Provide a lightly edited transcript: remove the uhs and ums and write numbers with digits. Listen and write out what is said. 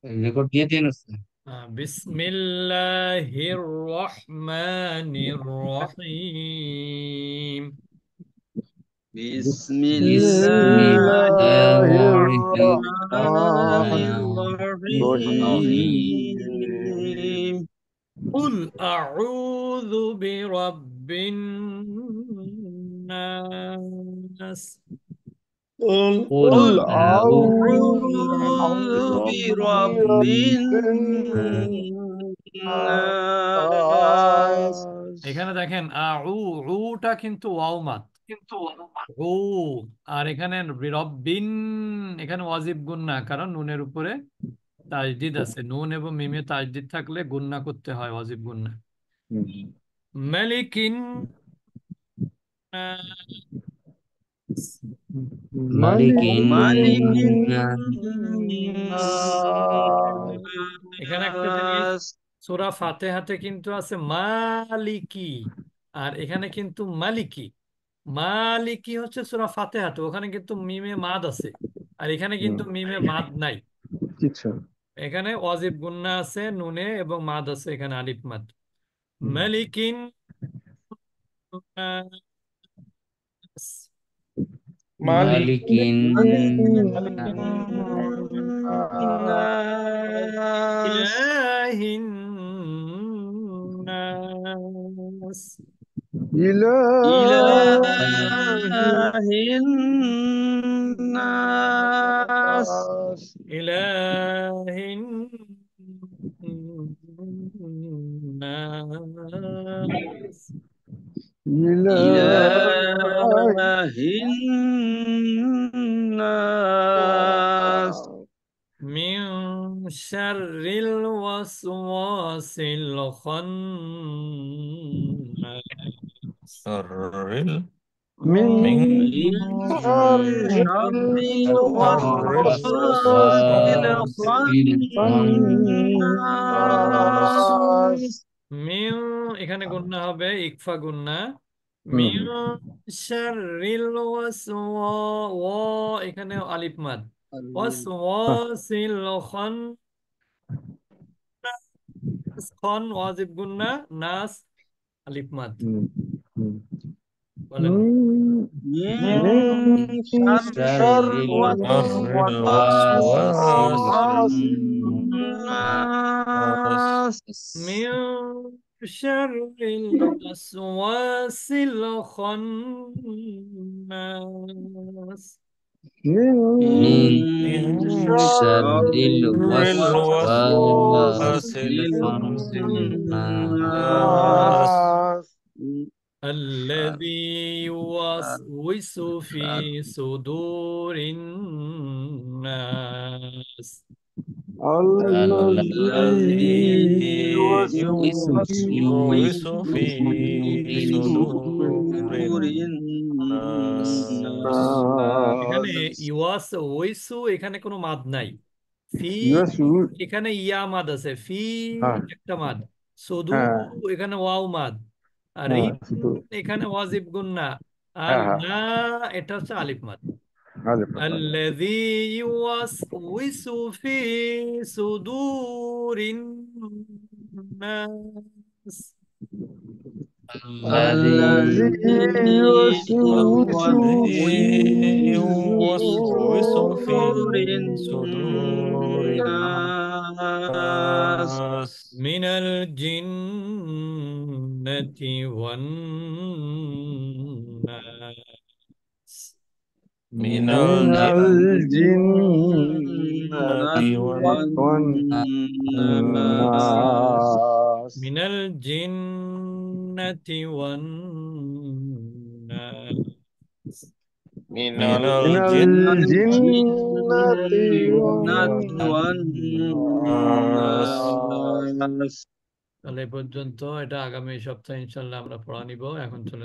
Record দিয়ে দিন আছে। বিসমিল্লাহির রহমানির রহিম। بسم الله الرحمن الرحيم قل أعوذ برب الناس. قل قل أعوذ أعوذ برب الناس এখানে দেখেন রুটা কিন্তু ওয়াও মাদ, রু। আর এখানে রব্বিন, এখানে ওয়াজিব গুন্না, কারণ নুনের উপরে তাজদিদ আছে। নুন এবং মিমে তাজদিদ থাকলে গুন্না করতে হয়, ওয়াজিব গুন্না। মালিকিন নাস। ملك مالك এখানে একটা জিনিস, الناس সূরা ফাতিহাতে কিন্তু আছে মালিকি, আর এখানে কিন্তু মালিকি। মালিকি হচ্ছে সূরা ফাতিহাতে, ওখানে কিন্তু মিমে মাদ আছে, আর এখানে কিন্তু মিমে মাদ নাই। কিছু এখানে ওয়াজিব গুন্না আছে নুনে, এবং মাদ আছে এখানে আলিফ মাদ। মালিকিন নাস। مالك الناس ইলাহিন নাস। إله الناس ইলাহিন নাস। إله الناس মিন শাররিল ওয়াসওয়াসিল খান্নাস। من من شر شر الوسواس الخناس মিউ, এখানে গুন্না হবে ইকফা গুন্না। মিউ শাররিল এখানে আলিফ মাদ। ওয়াসওয়াসিল খান্নাস, খন ওয়াজিব গুন্না, নাস আলিফ মাদ। বলেন। من شر شر الوسواس الخناس মিউ শাররিল ওয়াসওয়াসিল খান্নাস। من من شر شر الوسواس الوسواس الخناس الخناس الذي يوسوس في صدور الناس. الذي الذي يوسوس في يوسوس صدور في صدور الناس الناس এখানে ইওয়াস ওইসু, এখানে কোনো মাদ নাই। ফি, يسوع এখানে ইয়া মাদ আছে। ফি ها একটা মাদ। সদু, ها এখানে ওয়াও মাদ। আর রিন, ها صدور এখানে ওয়াজিব গুন্না। আর ها ها না, এটা হচ্ছে আলিফ মাদ। هذا فهمت الذي يوسوس في صدور الناس. الذي الذي يوسوس في يوسوس صدور في صدور الناس من الجنة والناس. من من الجنة الجنة والناس والناس من الجنة والناس. من من الجنة الجنة والناس والناس তাহলে এই পর্যন্ত, এটা আগামী সপ্তাহে ইনশাল্লাহ আমরা পড়া নিব। এখন চলে